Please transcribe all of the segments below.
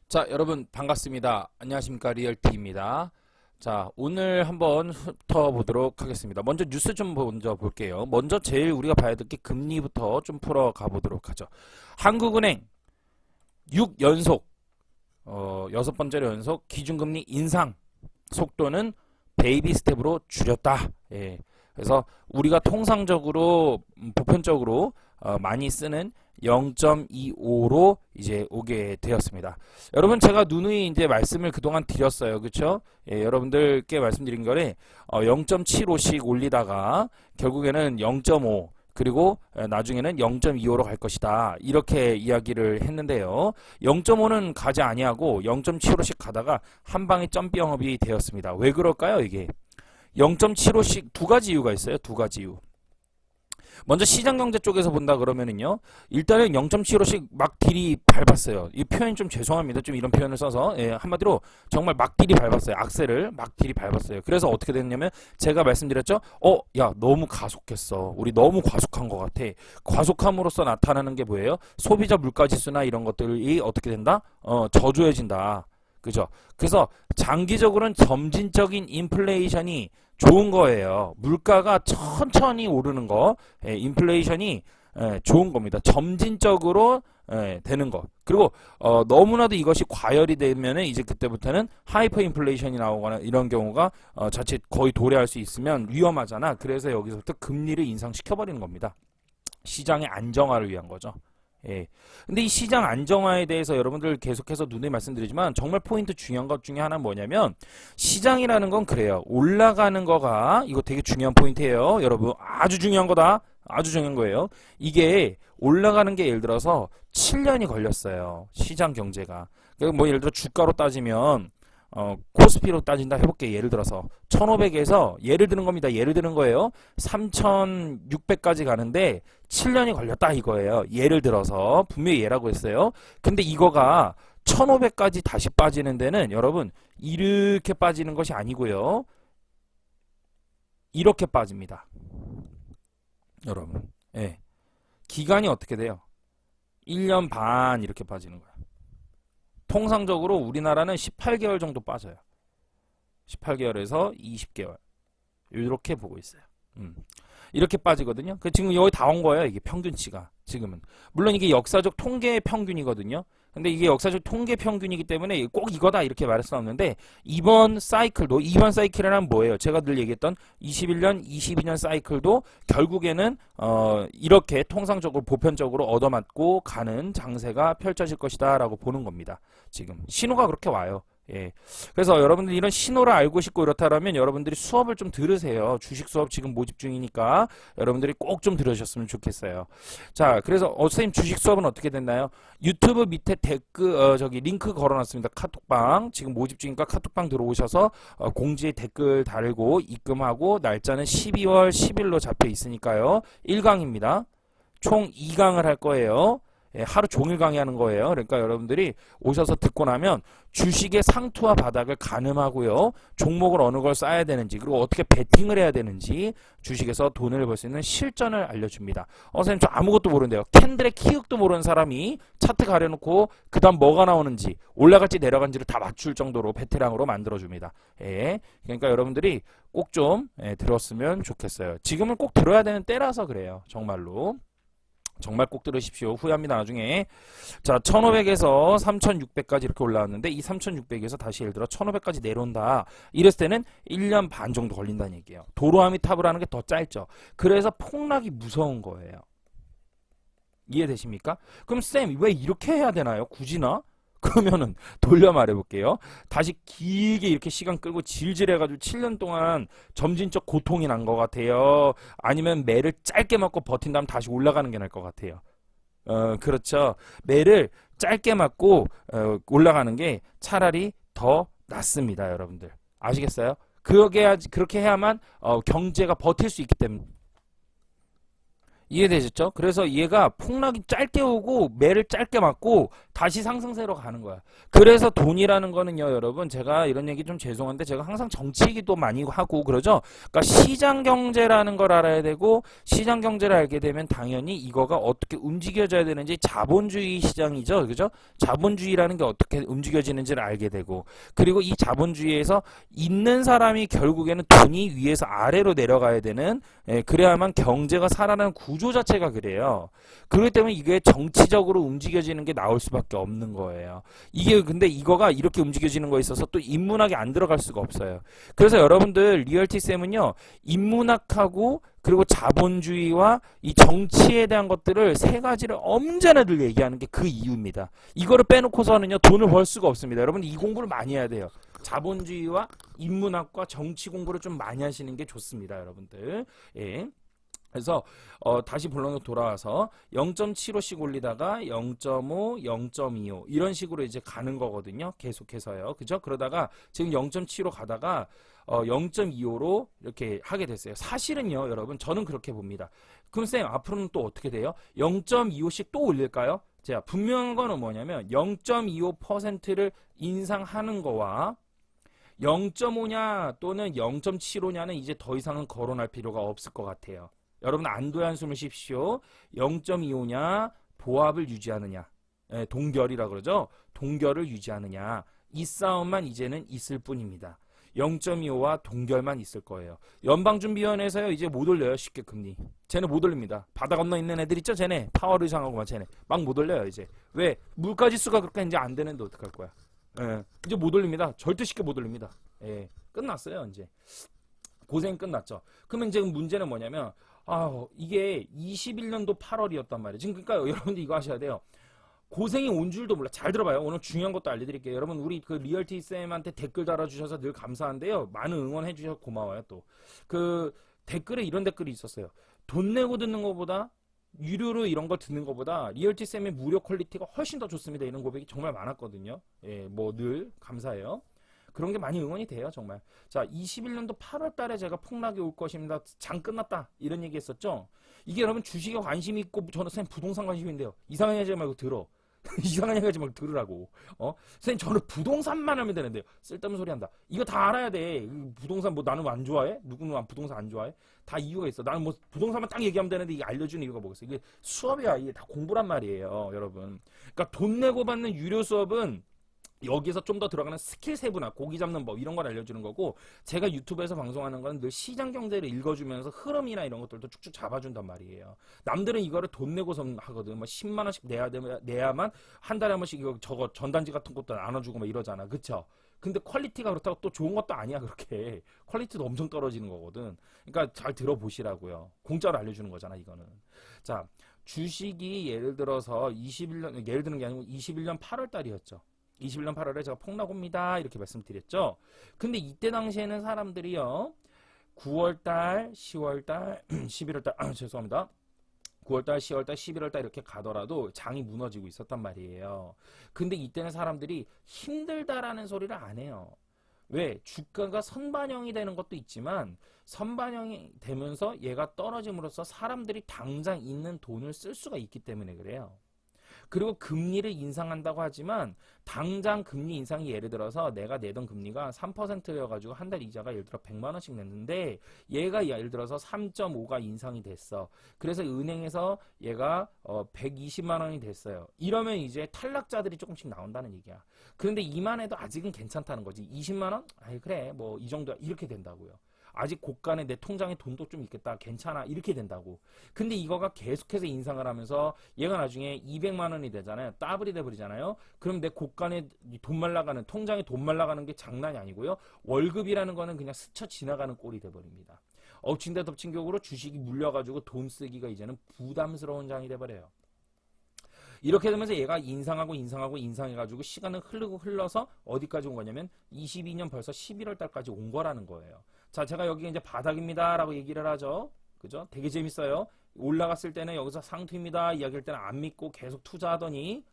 자, 여러분 반갑습니다. 안녕하십니까, 리얼티입니다. 자, 오늘 한번 훑어보도록 하겠습니다. 먼저 뉴스 좀 먼저 볼게요. 먼저 제일 우리가 봐야 될 게 금리부터 좀 풀어가 보도록 하죠. 한국은행 6연속 6번째로 연속 기준금리 인상 속도는 베이비 스텝으로 줄였다. 예. 그래서 우리가 통상적으로 보편적으로 많이 쓰는 0.25로 이제 오게 되었습니다. 여러분 제가 누누이 이제 말씀을 그동안 드렸어요. 그렇죠? 예, 여러분들께 말씀드린 거래 0.75씩 올리다가 결국에는 0.5 그리고 나중에는 0.25로 갈 것이다. 이렇게 이야기를 했는데요. 0.5는 가지 아니하고 0.75씩 가다가 한 방에 점프영업이 되었습니다. 왜 그럴까요? 이게 0.75씩 두 가지 이유가 있어요. 두 가지 이유. 먼저 시장경제 쪽에서 본다 그러면은요, 일단은 0.75씩 막 딜이 밟았어요. 이 표현 좀 죄송합니다. 좀 이런 표현을 써서, 예, 한마디로 정말 막 딜이 밟았어요. 악셀을 막 딜이 밟았어요. 그래서 어떻게 됐냐면 제가 말씀드렸죠. 야, 너무 가속했어. 우리 너무 과속한 것 같아. 과속함으로써 나타나는 게 뭐예요? 소비자 물가지수나 이런 것들이 어떻게 된다? 저조해진다. 그죠? 그래서 장기적으로는 점진적인 인플레이션이 좋은 거예요. 물가가 천천히 오르는 거, 인플레이션이 좋은 겁니다. 점진적으로 되는 거. 그리고 너무나도 이것이 과열이 되면은 이제 그때부터는 하이퍼 인플레이션이 나오거나 이런 경우가 자칫 거의 도래할 수 있으면 위험하잖아. 그래서 여기서부터 금리를 인상시켜 버리는 겁니다. 시장의 안정화를 위한 거죠. 예. 근데 이 시장 안정화에 대해서 여러분들 계속해서 누누이 말씀드리지만 정말 포인트 중요한 것 중에 하나는 뭐냐면 시장이라는 건 그래요. 올라가는 거가 이거 되게 중요한 포인트예요. 여러분 아주 중요한 거다. 아주 중요한 거예요. 이게 올라가는 게 예를 들어서 7년이 걸렸어요. 시장 경제가. 뭐 예를 들어 주가로 따지면 코스피로 따진다 해볼게. 예를 들어서 1500에서 예를 드는 겁니다. 예를 드는 거예요. 3600까지 가는데 7년이 걸렸다 이거예요. 예를 들어서 분명히 예라고 했어요. 근데 이거가 1500까지 다시 빠지는 데는 여러분 이렇게 빠지는 것이 아니고요. 이렇게 빠집니다. 여러분. 예. 기간이 어떻게 돼요? 1년 반 이렇게 빠지는 거예요. 통상적으로 우리나라는 18개월 정도 빠져요. 18개월에서 20개월. 이렇게 보고 있어요. 이렇게 빠지거든요. 지금 여기 다 온 거예요. 이게 평균치가. 지금은. 물론 이게 역사적 통계의 평균이거든요. 근데 이게 역사적 통계 평균이기 때문에 꼭 이거다 이렇게 말할 수는 없는데 이번 사이클이란 뭐예요? 제가 늘 얘기했던 21년, 22년 사이클도 결국에는 이렇게 통상적으로 보편적으로 얻어맞고 가는 장세가 펼쳐질 것이다 라고 보는 겁니다. 지금 신호가 그렇게 와요. 예. 그래서 여러분들 이런 신호를 알고 싶고 이렇다라면 여러분들이 수업을 좀 들으세요. 주식 수업 지금 모집 중이니까 여러분들이 꼭 좀 들으셨으면 좋겠어요. 자, 그래서 선생님 주식 수업은 어떻게 됐나요? 유튜브 밑에 댓글 저기 링크 걸어놨습니다. 카톡방 지금 모집 중이니까 카톡방 들어오셔서 공지에 댓글 달고 입금하고 날짜는 12월 10일로 잡혀 있으니까요. 1강입니다. 총 2강을 할 거예요. 예, 하루 종일 강의하는 거예요. 그러니까 여러분들이 오셔서 듣고 나면 주식의 상투와 바닥을 가늠하고요. 종목을 어느 걸 쌓아야 되는지 그리고 어떻게 베팅을 해야 되는지 주식에서 돈을 벌 수 있는 실전을 알려줍니다. 선생님 저 아무것도 모르는데요. 캔들의 키읔도 모르는 사람이 차트 가려놓고 그 다음 뭐가 나오는지 올라갈지 내려간지를 다 맞출 정도로 베테랑으로 만들어줍니다. 예, 그러니까 여러분들이 꼭 좀 들었으면 좋겠어요. 지금은 꼭 들어야 되는 때라서 그래요. 정말로. 정말 꼭 들으십시오. 후회합니다. 나중에. 자, 1500에서 3600까지 이렇게 올라왔는데 이 3600에서 다시 예를 들어 1500까지 내려온다. 이랬을 때는 1년 반 정도 걸린다는 얘기예요. 도로아미 탑을 하는 게 더 짧죠. 그래서 폭락이 무서운 거예요. 이해되십니까? 그럼 쌤, 왜 이렇게 해야 되나요? 굳이나? 그러면은 돌려 말해볼게요. 다시 길게 이렇게 시간 끌고 질질해가지고 7년 동안 점진적 고통이 난 것 같아요. 아니면 매를 짧게 맞고 버틴 다음 다시 올라가는 게 나을 것 같아요. 그렇죠. 매를 짧게 맞고 올라가는 게 차라리 더 낫습니다, 여러분들. 아시겠어요? 그렇게 해야만 경제가 버틸 수 있기 때문에. 이해되셨죠? 그래서 얘가 폭락이 짧게 오고 매를 짧게 맞고 다시 상승세로 가는 거야. 그래서 돈이라는 거는요, 여러분, 제가 이런 얘기 좀 죄송한데 제가 항상 정치 얘기도 많이 하고 그러죠. 그러니까 시장 경제라는 걸 알아야 되고 시장 경제를 알게 되면 당연히 이거가 어떻게 움직여져야 되는지 자본주의 시장이죠. 그죠? 자본주의라는 게 어떻게 움직여지는지를 알게 되고 그리고 이 자본주의에서 있는 사람이 결국에는 돈이 위에서 아래로 내려가야 되는 그래야만 경제가 살아나는 구조 자체가 그래요. 그렇기 때문에 이게 정치적으로 움직여지는 게 나올 수밖에 없는 거예요. 이게 근데 이거가 이렇게 움직여지는 거에 있어서 또 인문학이 안 들어갈 수가 없어요. 그래서 여러분들 리얼티 쌤은요. 인문학하고 그리고 자본주의와 이 정치에 대한 것들을 세 가지를 언제나 늘 얘기하는 게 그 이유입니다. 이거를 빼놓고서는요. 돈을 벌 수가 없습니다. 여러분 이 공부를 많이 해야 돼요. 자본주의와 인문학과 정치 공부를 좀 많이 하시는 게 좋습니다. 여러분들. 예. 그래서 다시 본론으로 돌아와서 0.75씩 올리다가 0.5, 0.25 이런 식으로 이제 가는 거거든요. 계속해서요. 그죠? 그러다가 지금 0.75 가다가 0.25로 이렇게 하게 됐어요. 사실은요, 여러분, 저는 그렇게 봅니다. 그럼 쌤, 앞으로는 또 어떻게 돼요? 0.25씩 또 올릴까요? 자, 분명한 거는 뭐냐면 0.25%를 인상하는 거와 0.5냐 또는 0.75냐는 이제 더 이상은 거론할 필요가 없을 것 같아요. 여러분 안도의 한숨을 쉬십시오. 0.25냐 보합을 유지하느냐 동결이라 그러죠. 동결을 유지하느냐 이 싸움만 이제는 있을 뿐입니다. 0.25와 동결만 있을 거예요. 연방준비위원회에서요 이제 못 올려요 쉽게 금리. 쟤네 못 올립니다. 바다 건너 있는 애들 있죠 쟤네 파월 의장하고 막 쟤네 막 못 올려요 이제. 왜? 물가지수가 그렇게 이제 안 되는데 어떡할 거야. 이제 못 올립니다. 절대 쉽게 못 올립니다. 끝났어요 이제. 고생 끝났죠. 그러면 이제 문제는 뭐냐면 이게 21년도 8월이었단 말이에요. 지금 그러니까 여러분들 이거 하셔야 돼요. 고생이 온 줄도 몰라. 잘 들어봐요. 오늘 중요한 것도 알려드릴게요. 여러분 우리 그 리얼티 쌤한테 댓글 달아주셔서 늘 감사한데요. 많은 응원해 주셔서 고마워요. 또 그 댓글에 이런 댓글이 있었어요. 돈 내고 듣는 것보다 유료로 이런 거 듣는 것보다 리얼티 쌤의 무료 퀄리티가 훨씬 더 좋습니다. 이런 고백이 정말 많았거든요. 뭐 늘 감사해요. 그런 게 많이 응원이 돼요, 정말. 자, 21년도 8월 달에 제가 폭락이 올 것입니다. 장 끝났다. 이런 얘기 했었죠? 이게 여러분 주식에 관심이 있고, 저는 선생님 부동산 관심인데요. 이상한 얘기 하지 말고 들어. 이상한 얘기 하지 말고 들으라고. 선생님 저는 부동산만 하면 되는데요. 쓸데없는 소리 한다. 이거 다 알아야 돼. 부동산 뭐 나는 안 좋아해? 누구는 부동산 안 좋아해? 다 이유가 있어. 나는 뭐 부동산만 딱 얘기하면 되는데 이게 알려주는 이유가 뭐겠어? 이게 수업이야. 이게 다 공부란 말이에요, 여러분. 그러니까 돈 내고 받는 유료 수업은 여기서 좀 더 들어가는 스킬 세분화, 고기 잡는 법 이런 걸 알려주는 거고 제가 유튜브에서 방송하는 건 늘 시장 경제를 읽어주면서 흐름이나 이런 것들도 쭉쭉 잡아준단 말이에요. 남들은 이거를 돈 내고서 하거든. 뭐 10만 원씩 내야만 한 달에 한 번씩 이거 저거 전단지 같은 것도 나눠주고 막 이러잖아. 그쵸? 근데 퀄리티가 그렇다고 또 좋은 것도 아니야. 그렇게 퀄리티도 엄청 떨어지는 거거든. 그러니까 잘 들어보시라고요. 공짜로 알려주는 거잖아 이거는. 자, 주식이 예를 들어서 21년 예를 드는 게 아니고 21년 8월 달이었죠. 21년 8월에 제가 폭락 옵니다. 이렇게 말씀드렸죠. 근데 이때 당시에는 사람들이요. 9월달, 10월달, 11월달, 죄송합니다. 9월달, 10월달, 11월달 이렇게 가더라도 장이 무너지고 있었단 말이에요. 근데 이때는 사람들이 힘들다라는 소리를 안 해요. 왜? 주가가 선반영이 되는 것도 있지만 선반영이 되면서 얘가 떨어짐으로써 사람들이 당장 있는 돈을 쓸 수가 있기 때문에 그래요. 그리고 금리를 인상한다고 하지만 당장 금리 인상이 예를 들어서 내가 내던 금리가 3%여가지고 한 달 이자가 예를 들어 100만 원씩 냈는데 얘가 예를 들어서 3.5가 인상이 됐어. 그래서 은행에서 얘가 120만 원이 됐어요. 이러면 이제 탈락자들이 조금씩 나온다는 얘기야. 그런데 이만해도 아직은 괜찮다는 거지. 20만 원? 아이 그래 뭐 이 정도야 이렇게 된다고요. 아직 고간에 내 통장에 돈도 좀 있겠다. 괜찮아. 이렇게 된다고. 근데 이거가 계속해서 인상을 하면서 얘가 나중에 200만 원이 되잖아요. 더블이 돼버리잖아요. 그럼 내 고간에 돈 말라가는 통장에 돈 말라가는 게 장난이 아니고요. 월급이라는 거는 그냥 스쳐 지나가는 꼴이 돼버립니다. 엎친 데 덮친 격으로 주식이 물려가지고 돈 쓰기가 이제는 부담스러운 장이 돼버려요. 이렇게 되면서 얘가 인상해가지고 시간은 흘러서 어디까지 온 거냐면 22년 벌써 11월 달까지 온 거라는 거예요. 자, 제가 여기 이제 바닥입니다 라고 얘기를 하죠. 그죠? 되게 재밌어요. 올라갔을 때는 여기서 상투입니다 이야기할 때는 안 믿고 계속 투자하더니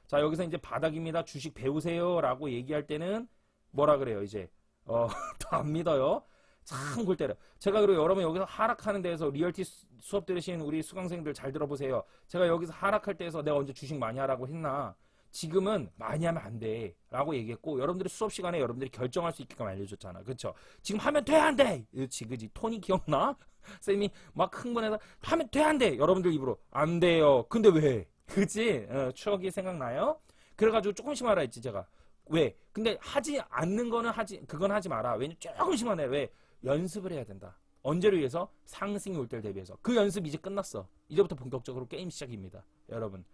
자, 여기서 이제 바닥입니다. 주식 배우세요 라고 얘기할 때는 뭐라 그래요, 이제. 더 안 믿어요. 참 골 때려. 제가 그리고 여러분 여기서 하락하는 데에서 리얼티 수업 들으신 우리 수강생들 잘 들어보세요. 제가 여기서 하락할 때에서 내가 언제 주식 많이 하라고 했나? 지금은 많이 하면 안 돼. 라고 얘기했고, 여러분들이 수업 시간에 여러분들이 결정할 수 있게끔 알려줬잖아. 그쵸? 지금 하면 돼, 안 돼? 그치? 톤이 기억나? 쌤이 막 흥분해서 하면 돼, 안 돼? 여러분들 입으로 안 돼요. 근데 왜? 그치? 추억이 생각나요? 그래가지고 조금씩 말아 했지, 제가. 왜? 근데 하지 않는 거는 그건 하지 마라. 왜냐면 조금씩만 해. 왜? 연습을 해야 된다. 언제를 위해서? 상승이 올 때를 대비해서. 그 연습 이제 끝났어. 이제부터 본격적으로 게임 시작입니다. 여러분.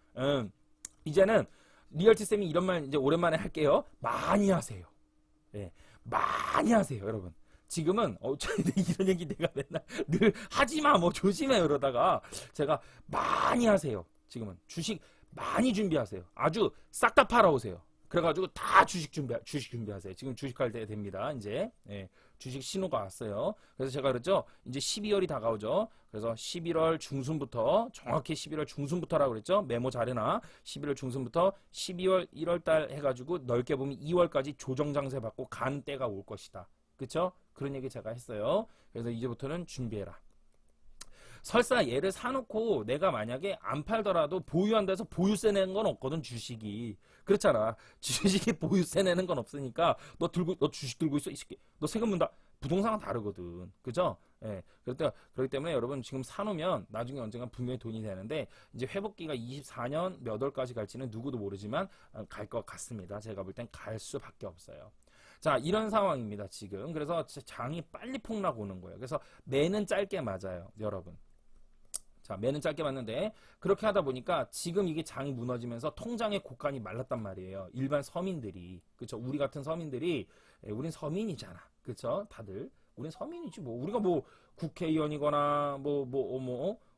이제는 리얼티쌤이 이런 말 이제 오랜만에 할게요. 많이 하세요. 예. 많이 하세요, 여러분. 지금은 이런 얘기 내가 맨날 늘 하지마 뭐 조심해 이러다가 제가 많이 하세요. 지금은 주식 많이 준비하세요. 아주 싹 다 팔아오세요. 그래가지고 다 주식 준비하세요. 지금 주식할 때 됩니다. 이제 주식 신호가 왔어요. 그래서 제가 그랬죠. 이제 12월이 다가오죠. 그래서 11월 중순부터 정확히 11월 중순부터라고 그랬죠. 메모 잘해놔. 11월 중순부터 12월 1월 달 해가지고 넓게 보면 2월까지 조정 장세 받고 간 때가 올 것이다. 그쵸? 그런 얘기 제가 했어요. 그래서 이제부터는 준비해라. 설사 얘를 사놓고 내가 만약에 안 팔더라도 보유한다 해서 보유세 내는 건 없거든, 주식이. 그렇잖아. 주식이 보유세 내는 건 없으니까 너 주식 들고 있어? 이 새끼. 너 세금 문다. 부동산은 다르거든. 그죠? 예. 그렇기 때문에 여러분 지금 사놓으면 나중에 언젠가 분명히 돈이 되는데 이제 회복기가 24년 몇 월까지 갈지는 누구도 모르지만 갈 것 같습니다. 제가 볼 땐 갈 수밖에 없어요. 자, 이런 상황입니다, 지금. 그래서 장이 빨리 폭락 오는 거예요. 그래서 매는 짧게 맞아요, 여러분. 자, 매는 짧게 맞는데 그렇게 하다 보니까 지금 이게 장이 무너지면서 통장의 곳간이 말랐단 말이에요. 일반 서민들이. 그쵸? 우리 같은 서민들이, 우린 서민이잖아. 그쵸? 다들. 우린 서민이지 뭐. 우리가 뭐 국회의원이거나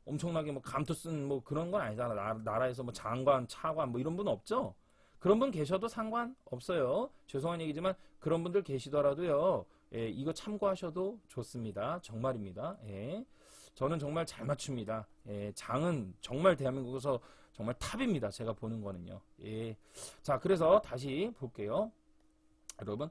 엄청나게 뭐 감투 쓴 뭐 그런 건 아니잖아. 나라에서 뭐 장관, 차관 뭐 이런 분 없죠? 그런 분 계셔도 상관없어요. 죄송한 얘기지만 그런 분들 계시더라도요. 이거 참고하셔도 좋습니다. 정말입니다. 저는 정말 잘 맞춥니다. 장은 정말 대한민국에서 정말 탑입니다. 제가 보는 거는요. 자, 그래서 다시 볼게요. 여러분,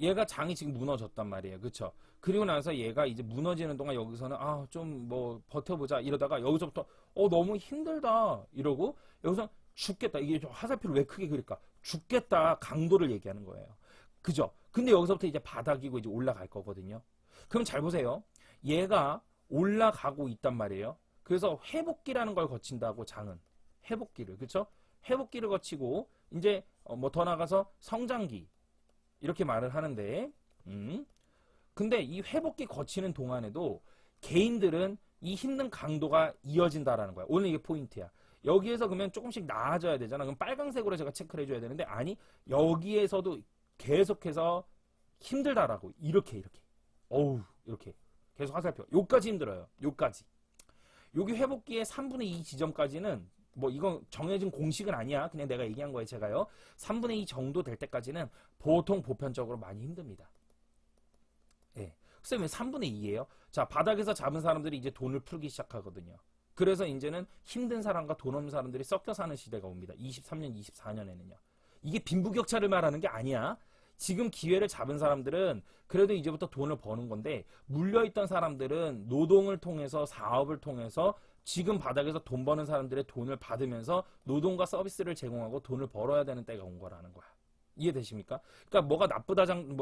얘가 장이 지금 무너졌단 말이에요. 그쵸? 그리고 나서 얘가 이제 무너지는 동안 여기서는 좀 뭐 버텨보자 이러다가 여기서부터 너무 힘들다 이러고 여기서 죽겠다. 이게 화살표를 왜 크게 그릴까? 죽겠다 강도를 얘기하는 거예요. 그죠? 근데 여기서부터 이제 바닥이고 이제 올라갈 거거든요. 그럼 잘 보세요. 얘가 올라가고 있단 말이에요. 그래서 회복기라는 걸 거친다고 장은. 회복기를. 그쵸? 회복기를 거치고 이제 뭐 더 나가서 성장기 이렇게 말을 하는데 근데 이 회복기 거치는 동안에도 개인들은 이 힘든 강도가 이어진다라는 거야. 오늘 이게 포인트야. 여기에서 그러면 조금씩 나아져야 되잖아. 그럼 빨간색으로 제가 체크를 해줘야 되는데 아니 여기에서도 계속해서 힘들다라고 이렇게 어우 이렇게 계속 화살표. 요까지 힘들어요. 요까지. 여기 회복기의 3분의 2 지점까지는 뭐 이건 정해진 공식은 아니야. 그냥 내가 얘기한 거예요. 제가요. 3분의 2 정도 될 때까지는 보통 보편적으로 많이 힘듭니다. 쌤 왜 3분의 2예요? 자, 바닥에서 잡은 사람들이 이제 돈을 풀기 시작하거든요. 그래서 이제는 힘든 사람과 돈 없는 사람들이 섞여 사는 시대가 옵니다. 23년, 24년에는요. 이게 빈부격차를 말하는 게 아니야. 지금 기회를 잡은 사람들은 그래도 이제부터 돈을 버는 건데 물려있던 사람들은 노동을 통해서 사업을 통해서 지금 바닥에서 돈 버는 사람들의 돈을 받으면서 노동과 서비스를 제공하고 돈을 벌어야 되는 때가 온 거라는 거야. 이해되십니까? 그러니까 뭐가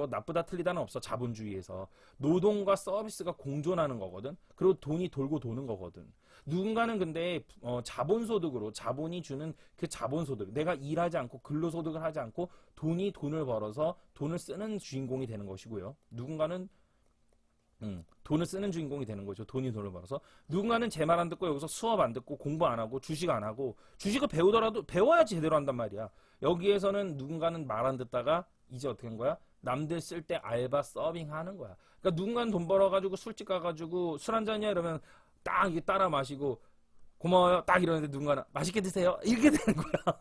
나쁘다 틀리다는 없어. 자본주의에서 노동과 서비스가 공존하는 거거든. 그리고 돈이 돌고 도는 거거든. 누군가는 근데 자본소득으로 자본이 주는 그 자본소득 내가 일하지 않고 근로소득을 하지 않고 돈을 벌어서 돈을 쓰는 주인공이 되는 것이고요. 누군가는 돈을 쓰는 주인공이 되는 거죠. 돈을 벌어서. 누군가는 제 말 안 듣고 여기서 수업 안 듣고 공부 안 하고 주식 안 하고 주식을 배우더라도 배워야지 제대로 한단 말이야. 여기에서는 누군가는 말 안 듣다가 이제 어떻게 한 거야? 남들 쓸 때 알바 서빙 하는 거야. 그러니까 누군가는 돈 벌어가지고 술집 가가지고 술 한 잔이야 이러면 딱 이게 따라 마시고 고마워요 딱 이러는데 누군가는 맛있게 드세요 이렇게 되는 거야.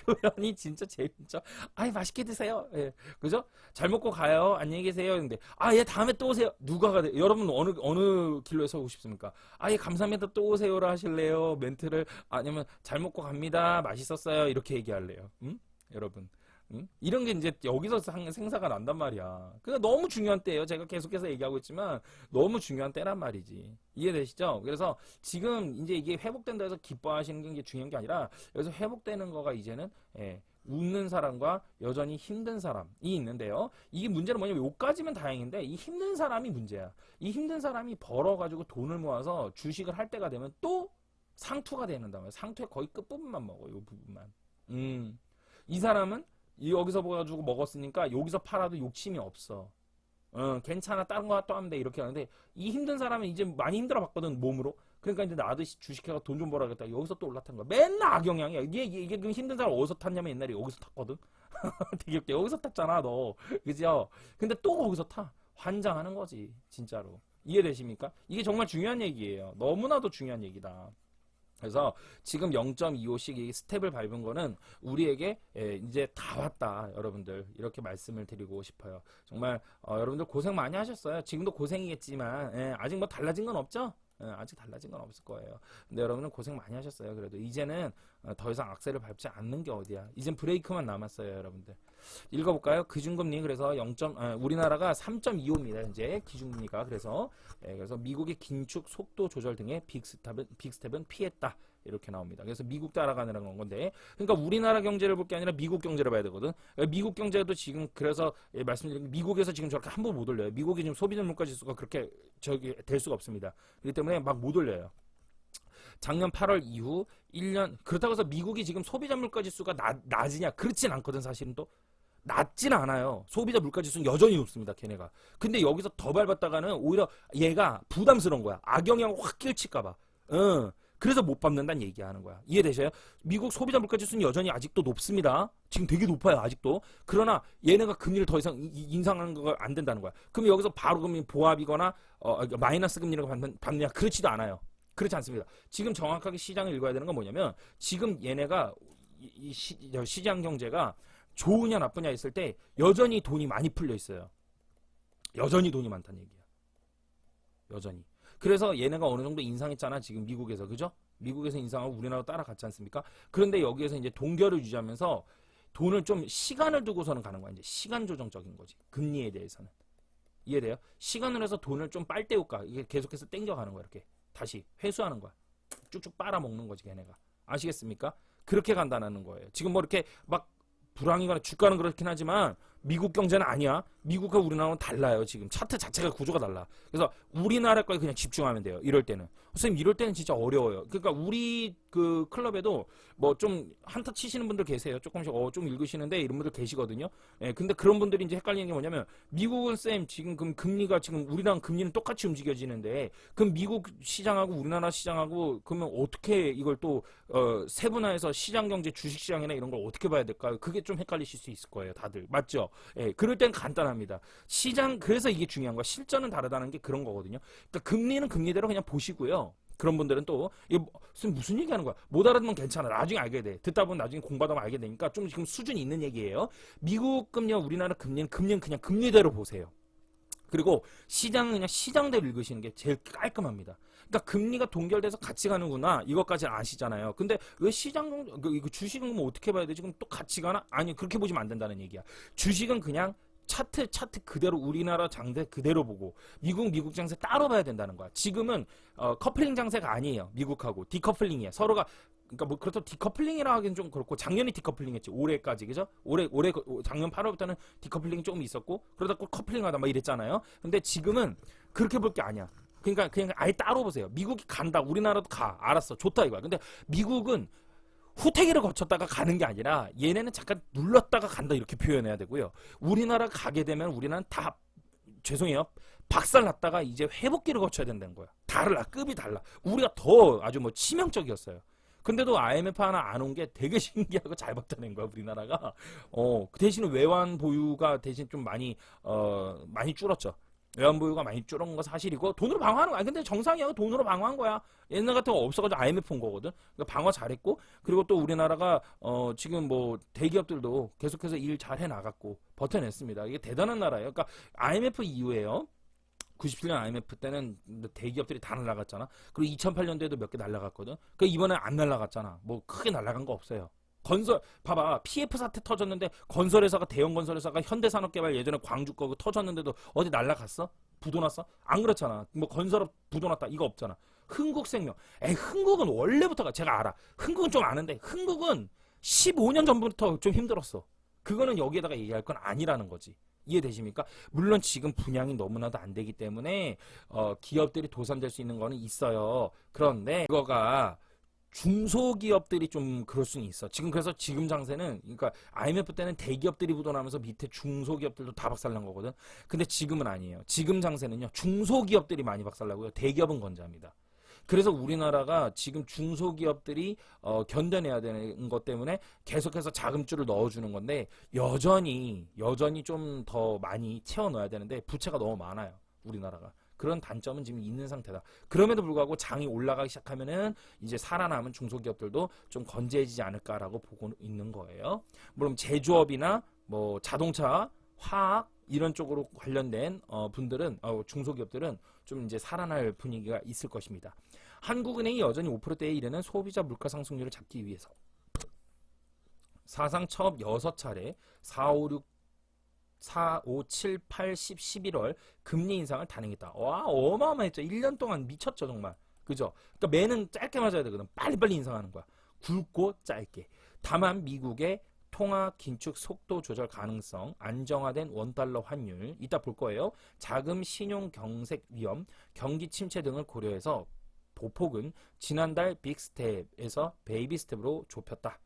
표현이 진짜 재밌죠. 아이 맛있게 드세요. 예, 그죠? 잘 먹고 가요. 안녕히 계세요. 근데 얘 다음에 또 오세요. 누가 가요? 여러분 어느 길로에 서고 싶습니까? 예 감사합니다. 또 오세요라 하실래요? 멘트를 아니면 잘 먹고 갑니다. 맛있었어요. 이렇게 얘기할래요. 여러분 응? 이런 게 이제 여기서 생사가 난단 말이야. 그러니까 너무 중요한 때예요. 제가 계속해서 얘기하고 있지만 너무 중요한 때란 말이지. 이해되시죠? 그래서 지금 이제 이게 회복된다 해서 기뻐하시는 게 중요한 게 아니라 여기서 회복되는 거가 이제는 웃는 사람과 여전히 힘든 사람이 있는데요. 이게 문제는 뭐냐면 요까지면 다행인데 이 힘든 사람이 문제야. 이 힘든 사람이 벌어가지고 돈을 모아서 주식을 할 때가 되면 또 상투가 되는단 말이야. 상투의 거의 끝부분만 먹어. 요 부분만. 이 사람은 여기서 가지고 먹었으니까 여기서 팔아도 욕심이 없어. 괜찮아. 다른 거 또 하면 돼. 이렇게 하는데 이 힘든 사람은 이제 많이 힘들어 봤거든. 몸으로. 그러니까 이제 나도 주식해가 돈 좀 벌어야겠다. 여기서 또 올라탄 거야. 맨날 악영향이야. 이게 그 힘든 사람 어디서 탔냐면 옛날에 여기서 탔거든. 되게 웃겨. 여기서 탔잖아, 너. 그죠? 근데 또 거기서 타. 환장하는 거지. 진짜로. 이해되십니까? 이게 정말 중요한 얘기예요. 너무나도 중요한 얘기다. 그래서 지금 0.25씩 이 스텝을 밟은 거는 우리에게 이제 다 왔다. 여러분들 이렇게 말씀을 드리고 싶어요. 정말 여러분들 고생 많이 하셨어요. 지금도 고생이겠지만 아직 뭐 달라진 건 없죠? 아직 달라진 건 없을 거예요. 근데 여러분은 고생 많이 하셨어요. 그래도 이제는 더 이상 악셀을 밟지 않는 게 어디야. 이젠 브레이크만 남았어요. 여러분들 읽어볼까요? 기준금리 그래서 우리나라가 3.25입니다. 현재 기준금리가 그래서 미국의 긴축 속도 조절 등의 빅스텝은 피했다. 이렇게 나옵니다. 그래서 미국 따라가느라는 건데, 그러니까 우리나라 경제를 볼 게 아니라 미국 경제를 봐야 되거든. 미국 경제도 지금 그래서 말씀드린 미국에서 지금 저렇게 한 번 못 올려요. 미국이 지금 소비자 물가 지수가 그렇게 될 수가 없습니다. 그렇기 때문에 막 못 올려요. 작년 8월 이후 1년 그렇다고 해서 미국이 지금 소비자 물가 지수가 낮으냐? 그렇진 않거든. 사실은 또 낮진 않아요. 소비자 물가 지수는 여전히 높습니다. 걔네가. 근데 여기서 더 밟았다가는 오히려 얘가 부담스러운 거야. 악영향 확 끼칠까봐. 그래서 못 밟는다는 얘기하는 거야. 이해되셔요? 미국 소비자 물가 지수는 여전히 아직도 높습니다. 지금 되게 높아요. 아직도. 그러나 얘네가 금리를 더 이상 인상하는 거가 안 된다는 거야. 그럼 여기서 바로 그러면 보합이거나 마이너스 금리를 받느냐? 그렇지도 않아요. 그렇지 않습니다. 지금 정확하게 시장을 읽어야 되는 건 뭐냐면 지금 얘네가 시장 경제가 좋으냐 나쁘냐 했을 때 여전히 돈이 많이 풀려 있어요. 여전히 돈이 많다는 얘기야. 여전히. 그래서 얘네가 어느 정도 인상했잖아. 지금 미국에서. 그죠? 미국에서 인상하고 우리나라 따라갔지 않습니까? 그런데 여기에서 이제 동결을 유지하면서 돈을 좀 시간을 두고서는 가는 거야. 이제 시간 조정적인 거지. 금리에 대해서는. 이해돼요? 시간을 해서 돈을 좀 빨대올까. 이게 계속해서 땡겨가는 거야. 이렇게. 다시 회수하는 거야. 쭉쭉 빨아먹는 거지. 걔네가. 아시겠습니까? 그렇게 간다는 거예요. 지금 뭐 이렇게 막 불황이거나 주가는 그렇긴 하지만 미국 경제는 아니야. 미국과 우리나라는 달라요. 지금 차트 자체가 구조가 달라. 그래서 우리나라 거에 그냥 집중하면 돼요. 이럴 때는. 선생님 이럴 때는 진짜 어려워요. 그러니까 우리 그 클럽에도 뭐 좀 한타 치시는 분들 계세요. 조금씩 좀 읽으시는데 이런 분들 계시거든요. 근데 그런 분들이 이제 헷갈리는 게 뭐냐면 미국은 쌤 지금 금리가 지금 우리랑 금리는 똑같이 움직여지는데 그럼 미국 시장하고 우리나라 시장하고 그러면 어떻게 이걸 또 세분화해서 시장 경제 주식 시장이나 이런 걸 어떻게 봐야 될까요? 그게 좀 헷갈리실 수 있을 거예요. 다들. 맞죠? 그럴 땐 간단합니다. 시장 그래서 이게 중요한 거야. 실전은 다르다는 게 그런 거거든요. 그러니까 금리는 금리대로 그냥 보시고요. 그런 분들은 또 이게 무슨 얘기하는 거야? 못 알아듣으면 괜찮아. 나중에 알게 돼. 듣다 보면 나중에 공부하다 보면 알게 되니까 좀 지금 수준이 있는 얘기예요. 미국 금리와 우리나라 금리는 그냥 금리대로 보세요. 그리고 시장은 그냥 시장대로 읽으시는 게 제일 깔끔합니다. 그러니까 금리가 동결돼서 같이 가는구나 이것까지는 아시잖아요. 근데 왜 주식은 뭐 어떻게 봐야 되지? 그럼 또 같이 가나? 아니 그렇게 보시면 안 된다는 얘기야. 주식은 그냥 차트 그대로 우리나라 장세 그대로 보고 미국 장세 따로 봐야 된다는 거야. 지금은 커플링 장세가 아니에요. 미국하고 디커플링이야. 서로가 그러니까 뭐 그렇다고 디커플링이라 하기는 좀 그렇고 작년에 디커플링했지. 올해까지 그죠? 올해 작년 8월부터는 디커플링이 조금 있었고 그러다 꼭 커플링하다 막 이랬잖아요. 근데 지금은 그렇게 볼 게 아니야. 그러니까 그냥 아예 따로 보세요. 미국이 간다. 우리나라도 가. 알았어. 좋다 이거야. 근데 미국은 후퇴기를 거쳤다가 가는 게 아니라 얘네는 잠깐 눌렀다가 간다 이렇게 표현해야 되고요. 우리나라 가게 되면 우리나라는 다 죄송해요. 박살났다가 이제 회복기를 거쳐야 된다는 거야. 달라. 급이 달라. 우리가 더 아주 뭐 치명적이었어요. 근데도 IMF 하나 안 온 게 되게 신기하고 잘 버텨낸 거야, 우리나라가. 그 대신 외환 보유가 대신 좀 많이 줄었죠. 외환 보유가 많이 줄은 건 사실이고 돈으로 방어하는 거야. 근데 정상이야. 돈으로 방어한 거야. 옛날 같은 거 없어가지고 IMF 온 거거든. 그러니까 방어 잘했고 그리고 또 우리나라가 지금 뭐 대기업들도 계속해서 일 잘 해나갔고 버텨냈습니다. 이게 대단한 나라예요. 그러니까 IMF 이후에요. 97년 IMF 때는 대기업들이 다 날라갔잖아. 그리고 2008년도에도 몇 개 날라갔거든. 그러니까 이번에 안 날라갔잖아. 뭐 크게 날라간 거 없어요. 건설 봐봐 PF 사태 터졌는데 건설회사가 대형 건설회사가 현대산업개발 예전에 광주 거 터졌는데도 어디 날라갔어? 부도 났어? 안 그렇잖아. 뭐 건설업 부도 났다 이거 없잖아. 흥국생명. 흥국은 원래부터가 제가 알아. 흥국은 좀 아는데 흥국은 15년 전부터 좀 힘들었어. 그거는 여기에다가 얘기할 건 아니라는 거지. 이해되십니까? 물론 지금 분양이 너무나도 안 되기 때문에 기업들이 도산될 수 있는 거는 있어요. 그런데 그거가 중소기업들이 좀 그럴 수는 있어. 지금 그래서 지금 장세는 그러니까 IMF 때는 대기업들이 부도나면서 밑에 중소기업들도 다 박살난 거거든. 근데 지금은 아니에요. 지금 장세는요. 중소기업들이 많이 박살나고요. 대기업은 건재합니다. 그래서 우리나라가 지금 중소기업들이 견뎌내야 되는 것 때문에 계속해서 자금줄을 넣어주는 건데 여전히 좀 더 많이 채워 넣어야 되는데 부채가 너무 많아요. 우리나라가. 그런 단점은 지금 있는 상태다. 그럼에도 불구하고 장이 올라가기 시작하면은 이제 살아남은 중소기업들도 좀 건재해지지 않을까라고 보고 있는 거예요. 물론 제조업이나 뭐 자동차, 화학 이런 쪽으로 관련된 분들은 중소기업들은 좀 이제 살아날 분위기가 있을 것입니다. 한국은행이 여전히 5%대에 이르는 소비자 물가 상승률을 잡기 위해서 사상 처음 6차례 4, 5, 7, 8, 10, 11월 금리 인상을 단행했다. 와 어마어마했죠. 1년 동안 미쳤죠 정말. 그죠? 그러니까 매는 짧게 맞아야 되거든. 빨리빨리 인상하는 거야. 굵고 짧게. 다만 미국의 통화 긴축 속도 조절 가능성, 안정화된 원달러 환율, 이따 볼 거예요. 자금 신용 경색 위험, 경기 침체 등을 고려해서 보폭은 지난달 빅스텝에서 베이비 스텝으로 좁혔다.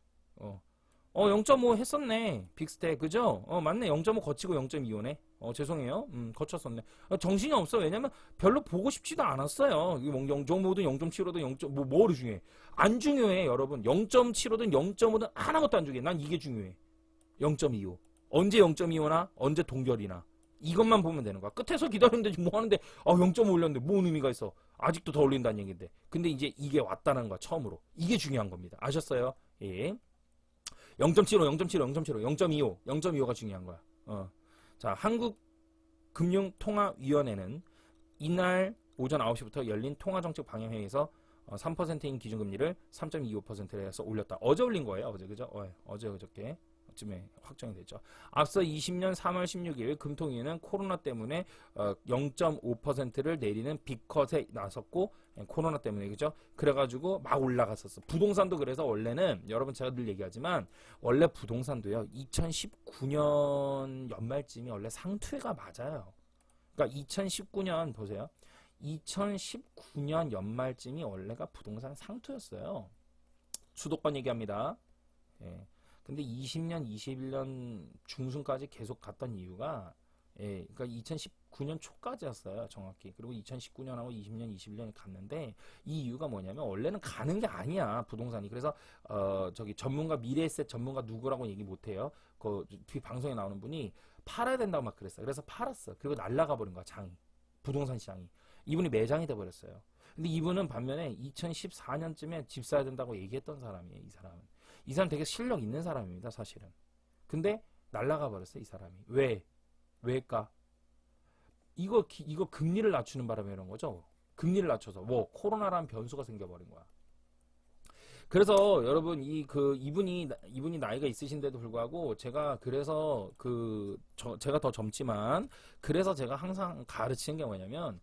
0.5 했었네. 빅스텝, 그죠? 맞네. 0.5 거치고 0.25네. 죄송해요. 거쳤었네. 정신이 없어. 왜냐면 별로 보고 싶지도 않았어요. 0.5든 0.75든 뭐를 중요해? 안 중요해, 여러분. 0.75든 0.5든 하나것도 안 중요해. 난 이게 중요해. 0.25. 언제 0.25나, 언제 동결이나. 이것만 보면 되는 거야. 끝에서 기다리는데 뭐 하는데, 0.5 올렸는데 뭔 의미가 있어? 아직도 더 올린다는 얘기인데. 근데 이제 이게 왔다는 거야, 처음으로. 이게 중요한 겁니다. 아셨어요? 예. 0.75, 0.75, 0.75, 0.25, 0.25가 중요한 거야. 자, 한국금융통화위원회는 이날 오전 9시부터 열린 통화정책 방향회의에서 3%인 기준금리를 3.25%로 해서 올렸다. 어제 올린 거예요. 어제, 그죠? 어제 그저께 쯤에 확정이 됐죠. 앞서 20년 3월 16일 금통위는 코로나 때문에 0.5%를 내리는 빅컷에 나섰고 코로나 때문에 그죠? 그래가지고 막 올라갔었어. 부동산도 그래서 원래는 여러분 제가 늘 얘기하지만 원래 부동산도요 2019년 연말쯤이 원래 상투회가 맞아요. 그러니까 2019년 보세요. 2019년 연말쯤이 원래가 부동산 상투였어요. 수도권 얘기합니다. 예. 근데 20년, 21년 중순까지 계속 갔던 이유가 그러니까 2019년 초까지였어요, 정확히. 그리고 2019년하고 20년, 21년이 갔는데 이 이유가 뭐냐면 원래는 가는 게 아니야, 부동산이. 그래서 저기 전문가 미래에셋 전문가 누구라고 얘기 못 해요. 그 방송에 나오는 분이 팔아야 된다고 막 그랬어요. 그래서 팔았어. 그리고 날라가 버린 거야, 장이. 부동산 시장이. 이분이 매장이 돼 버렸어요. 근데 이분은 반면에 2014년쯤에 집 사야 된다고 얘기했던 사람이에요, 이 사람은. 이 사람 되게 실력 있는 사람입니다, 사실은. 근데 날라가 버렸어요, 이 사람이. 왜일까? 이거 금리를 낮추는 바람에 이런 거죠. 금리를 낮춰서 코로나라는 변수가 생겨버린 거야. 그래서 여러분 이분이 나이가 있으신데도 불구하고 제가 그래서 제가 더 젊지만 그래서 제가 항상 가르치는 게 뭐냐면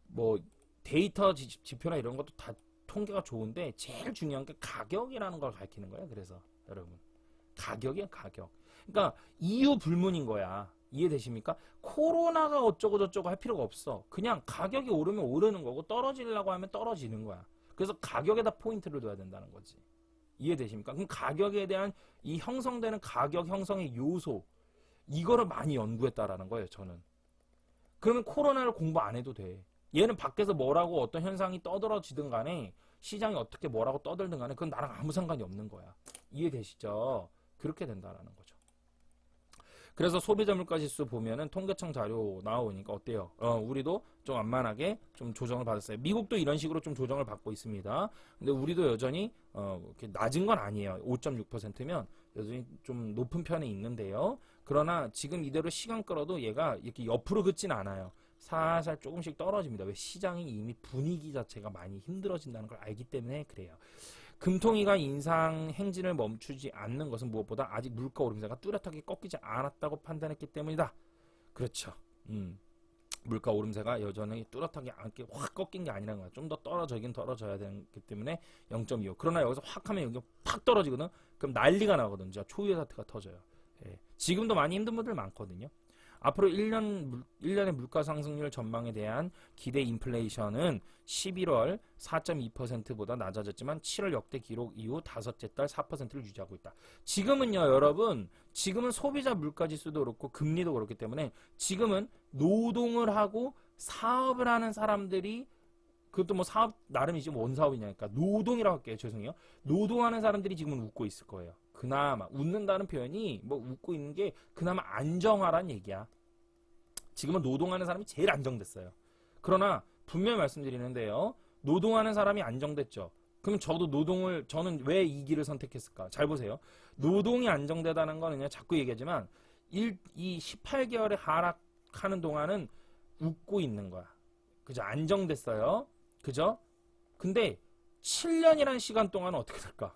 뭐 데이터 지표나 이런 것도 다 통계가 좋은데 제일 중요한 게 가격이라는 걸 가르치는 거예요. 그래서 여러분 가격이야, 가격. 그러니까 이유 불문인 거야. 이해되십니까? 코로나가 어쩌고 저쩌고 할 필요가 없어. 그냥 가격이 오르면 오르는 거고 떨어지려고 하면 떨어지는 거야. 그래서 가격에다 포인트를 둬야 된다는 거지. 이해되십니까? 그럼 가격에 대한 이 형성되는 가격 형성의 요소 이거를 많이 연구했다라는 거예요, 저는. 그러면 코로나를 공부 안 해도 돼. 얘는 밖에서 뭐라고 어떤 현상이 떠들어지든 간에 시장이 어떻게 뭐라고 떠들든 간에 그건 나랑 아무 상관이 없는 거야. 이해되시죠? 그렇게 된다라는 거죠. 그래서 소비자 물가 지수 보면은 통계청 자료 나오니까 어때요? 우리도 좀 완만하게 좀 조정을 받았어요. 미국도 이런 식으로 좀 조정을 받고 있습니다. 근데 우리도 여전히 이렇게 낮은 건 아니에요. 5.6%면 여전히 좀 높은 편에 있는데요. 그러나 지금 이대로 시간 끌어도 얘가 이렇게 옆으로 긋진 않아요. 살살 조금씩 떨어집니다. 왜? 시장이 이미 분위기 자체가 많이 힘들어진다는 걸 알기 때문에 그래요. 금통위가 인상 행진을 멈추지 않는 것은 무엇보다 아직 물가 오름세가 뚜렷하게 꺾이지 않았다고 판단했기 때문이다. 그렇죠. 물가 오름세가 여전히 뚜렷하게 확 꺾인 게 아니라는 거야. 좀 더 떨어져긴 떨어져야 되기 때문에 0.25. 그러나 여기서 확 하면 여기 팍 떨어지거든. 그럼 난리가 나거든. 진짜 초유의 사태가 터져요. 예. 지금도 많이 힘든 분들 많거든요. 앞으로 1년의 물가 상승률 전망에 대한 기대 인플레이션은 11월 4.2%보다 낮아졌지만 7월 역대 기록 이후 다섯째 달 4%를 유지하고 있다. 지금은요, 여러분, 지금은 소비자 물가 지수도 그렇고 금리도 그렇기 때문에 지금은 노동을 하고 사업을 하는 사람들이 그것도 뭐 사업 나름이지 뭔 사업이냐니까 노동이라고 할게요. 죄송해요. 노동하는 사람들이 지금은 웃고 있을 거예요. 그나마 웃는다는 표현이 뭐 웃고 있는 게 그나마 안정화란 얘기야. 지금은 노동하는 사람이 제일 안정됐어요. 그러나 분명히 말씀드리는데요. 노동하는 사람이 안정됐죠. 그럼 저는 왜 이 길을 선택했을까? 잘 보세요. 노동이 안정되다는 거는 그냥 자꾸 얘기하지만 이 18개월의 하락하는 동안은 웃고 있는 거야. 그죠? 안정됐어요. 그죠? 근데 7년이라는 시간 동안은 어떻게 될까?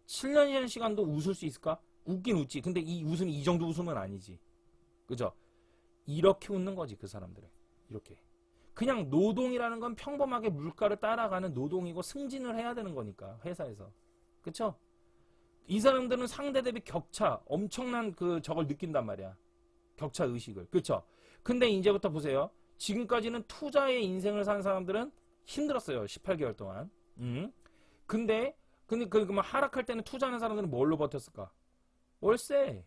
7년이라는 시간도 웃을 수 있을까? 웃긴 웃지. 근데 이 웃음이 이 정도 웃음은 아니지. 그죠? 이렇게 웃는 거지, 그 사람들은. 이렇게. 그냥 노동이라는 건 평범하게 물가를 따라가는 노동이고 승진을 해야 되는 거니까, 회사에서. 그쵸? 이 사람들은 상대 대비 격차, 엄청난 저걸 느낀단 말이야. 격차 의식을. 그쵸? 근데 이제부터 보세요. 지금까지는 투자의 인생을 산 사람들은 힘들었어요. 18개월 동안. 근데 그러면 하락할 때는 투자하는 사람들은 뭘로 버텼을까? 월세.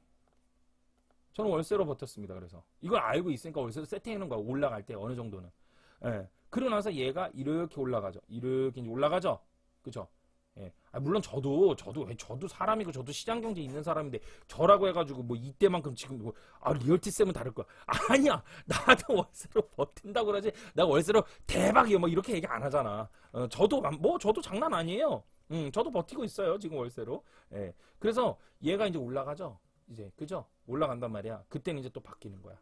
저는 월세로 버텼습니다. 그래서 이걸 알고 있으니까 월세로 세팅해놓은 거야. 올라갈 때 어느 정도는. 예. 그러고 나서 얘가 이렇게 올라가죠. 이렇게 이제 올라가죠. 그죠? 예. 물론 저도 사람이고 저도 시장 경제 있는 사람인데 저라고 해가지고 뭐 이때만큼 지금 뭐 리얼티 쌤은 다를 거야. 아니야. 나도 월세로 버틴다고 그러지. 나 월세로 대박이요. 뭐 이렇게 얘기 안 하잖아. 저도 장난 아니에요. 저도 버티고 있어요. 지금 월세로. 예. 그래서 얘가 이제 올라가죠. 이제 그죠? 올라간단 말이야. 그때는 이제 또 바뀌는 거야.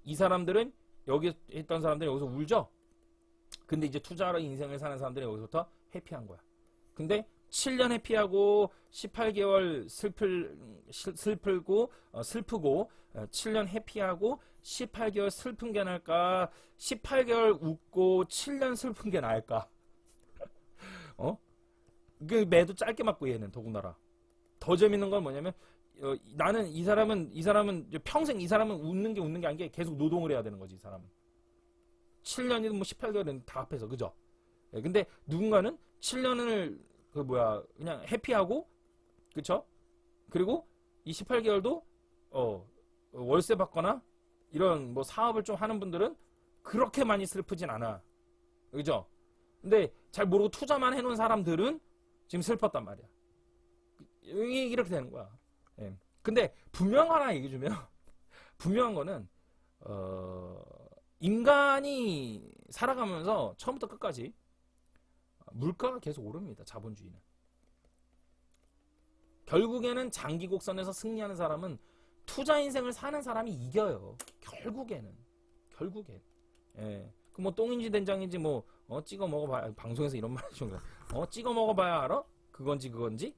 이 사람들은 여기 했던 사람들이 여기서 울죠. 근데 이제 투자로 인생을 사는 사람들이 여기서부터 해피한 거야. 근데 7년 해피하고 18개월 슬프고 7년 해피하고 18개월 슬픈 게 나을까? 18개월 웃고 7년 슬픈 게 나을까? 그 매도 짧게 맞고 얘는 더군다나. 더 재밌는 건 뭐냐면 나는 이 사람은 평생 이 사람은 웃는 게 아닌 게 계속 노동을 해야 되는 거지, 이 사람은. 7년이든 뭐 18개월이든 다 합해서. 그죠? 예, 근데 누군가는 7년을 그냥 해피하고, 그쵸? 그리고 이 18개월도 월세 받거나 이런 뭐 사업을 좀 하는 분들은 그렇게 많이 슬프진 않아. 그죠? 근데 잘 모르고 투자만 해놓은 사람들은 지금 슬펐단 말이야. 이렇게 되는 거야. 예. 근데 분명한 거 하나 얘기해 주면 분명한 거는 인간이 살아가면서 처음부터 끝까지 물가가 계속 오릅니다. 자본주의는. 결국에는 장기 곡선에서 승리하는 사람은 투자 인생을 사는 사람이 이겨요. 결국엔. 예. 그 뭐 똥인지 된장인지 뭐 찍어 먹어봐야, 방송에서 이런 말 하시는 거야. 찍어 먹어봐야 알아? 그건지.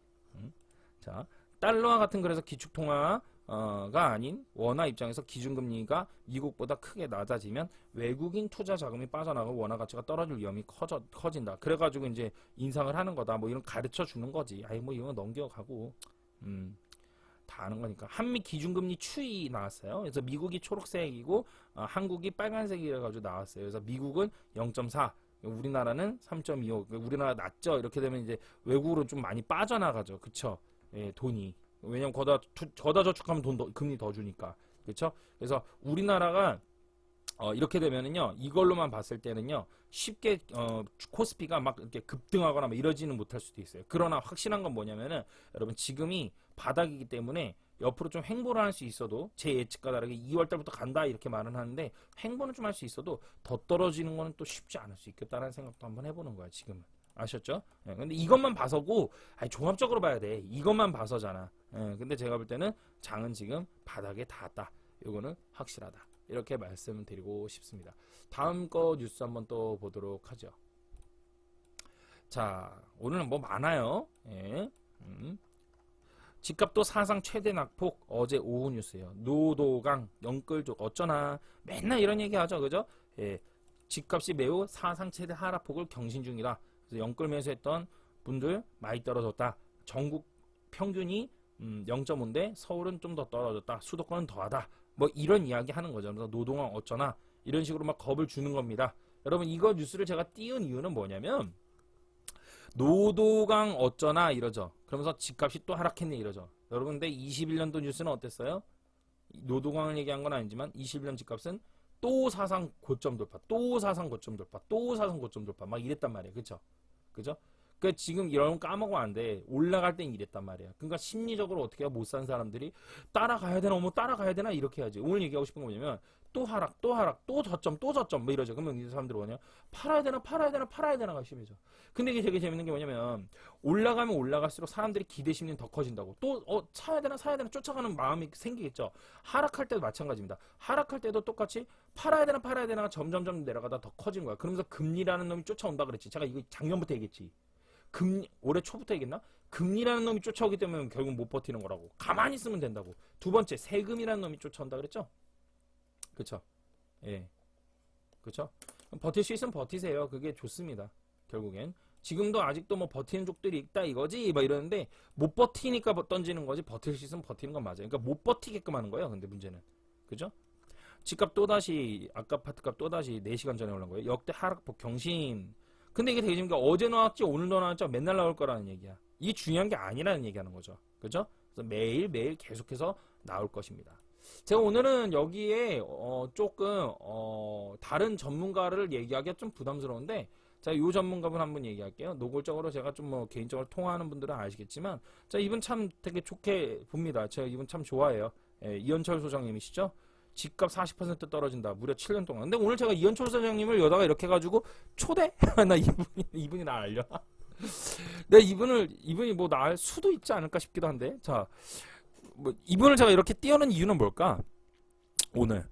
자, 달러와 같은 그래서 기축통화가 아닌 원화 입장에서 기준금리가 미국보다 크게 낮아지면 외국인 투자 자금이 빠져나가고 원화 가치가 떨어질 위험이 커진다. 그래가지고 이제 인상을 하는 거다. 뭐 이런 가르쳐 주는 거지. 뭐 이건 넘겨가고 다 아는 거니까. 한미 기준금리 추이 나왔어요. 그래서 미국이 초록색이고 한국이 빨간색이라 가지고 나왔어요. 그래서 미국은 0.4. 우리나라는 3.25. 우리나라 낮죠. 이렇게 되면 이제 외국으로 좀 많이 빠져나가죠. 그쵸? 예, 돈이. 왜냐면 거다 저축하면 금리 더 주니까. 그렇죠? 그래서 우리나라가 이렇게 되면은요. 이걸로만 봤을 때는요. 쉽게 코스피가 막 이렇게 급등하거나 막 이러지는 못할 수도 있어요. 그러나 확실한 건 뭐냐면은 여러분 지금이 바닥이기 때문에 옆으로 좀 횡보를 할 수 있어도 제 예측과 다르게 2월 달부터 간다 이렇게 말은 하는데 횡보는 좀 할 수 있어도 더 떨어지는 거는 또 쉽지 않을 수 있겠다는 생각도 한번 해보는 거야 지금은. 아셨죠? 예, 근데 이것만 봐서고, 종합적으로 봐야 돼. 이것만 봐서잖아. 예, 근데 제가 볼 때는 장은 지금 바닥에 닿았다. 이거는 확실하다. 이렇게 말씀을 드리고 싶습니다. 다음 거 뉴스 한번 또 보도록 하죠. 자, 오늘은 뭐 많아요. 예. 집값도 사상 최대 낙폭 어제 오후 뉴스예요. 노도강 영끌족 어쩌나 맨날 이런 얘기 하죠. 그죠? 예. 집값이 매우 사상 최대 하락폭을 경신 중이다. 그래서 영끌 매수했던 분들 많이 떨어졌다. 전국 평균이 0.5인데 서울은 좀 더 떨어졌다. 수도권은 더하다. 뭐 이런 이야기 하는 거죠. 그래서 노동왕 어쩌나 이런 식으로 막 겁을 주는 겁니다. 여러분 이거 뉴스를 제가 띄운 이유는 뭐냐면 노도강 어쩌나 이러죠. 그러면서 집값이 또 하락했네 이러죠. 여러분 근데 21년도 뉴스는 어땠어요? 노도강을 얘기한 건 아니지만 21년 집값은 또 사상 고점 돌파, 또 사상 고점 돌파, 또 사상 고점 돌파 막 이랬단 말이에요. 그쵸? 그죠? 그러니까 지금 이런 거 까먹으면 안 돼. 올라갈 땐 이랬단 말이야. 그러니까 심리적으로 어떻게 해야 못 산 사람들이 따라가야 되나, 뭐 따라가야 되나 이렇게 해야지. 오늘 얘기하고 싶은 건 뭐냐면 또 하락, 또 하락, 또 저점, 또 저점 뭐 이러죠. 그러면 이 사람들이 뭐냐? 팔아야 되나, 팔아야 되나, 팔아야 되나가 심해져. 근데 이게 되게 재밌는 게 뭐냐면 올라가면 올라갈수록 사람들이 기대 심리는 더 커진다고. 또 사야 되나, 사야 되나 쫓아가는 마음이 생기겠죠. 하락할 때도 마찬가지입니다. 하락할 때도 똑같이 팔아야 되나, 팔아야 되나가 점점점 내려가다 더 커진 거야. 그러면서 금리라는 놈이 쫓아온다 그랬지. 제가 이거 작년부터 얘기했지. 올해 초부터 얘기했나? 금리라는 놈이 쫓아오기 때문에 결국 못 버티는 거라고. 가만히 있으면 된다고. 두 번째, 세금이라는 놈이 쫓아온다 그랬죠? 그쵸? 예. 그쵸? 버틸 수 있으면 버티세요. 그게 좋습니다. 결국엔. 지금도 아직도 뭐 버티는 족들이 있다 이거지? 막 이러는데, 못 버티니까 던지는 거지, 버틸 수 있으면 버티는 건 맞아요. 그러니까 못 버티게끔 하는 거예요. 근데 문제는. 그죠? 집값 또다시, 아까 아파트값 또다시 4시간 전에 올라온 거예요. 역대 하락폭 경신. 근데 이게 되게 재밌는 게 어제 나왔지 오늘도 나왔죠 맨날 나올 거라는 얘기야. 이게 중요한 게 아니라는 얘기하는 거죠. 그죠? 그래서 매일 계속해서 나올 것입니다. 제가 오늘은 여기에 조금 다른 전문가를 얘기하기가 좀 부담스러운데 자, 이 전문가분 한번 얘기할게요. 노골적으로 제가 좀 뭐 개인적으로 통화하는 분들은 아시겠지만 자, 이분 참 되게 좋게 봅니다. 제가 이분 참 좋아해요. 예, 이현철 소장님이시죠? 집값 40% 떨어진다. 무려 7년 동안. 근데 오늘 제가 이현철 소장님을 여다가 이렇게 해가지고 초대? 나 이분이 나 알려. 내 이분이 뭐 나 알 수도 있지 않을까 싶기도 한데. 자, 뭐 이분을 제가 이렇게 띄우는 이유는 뭘까? 오늘.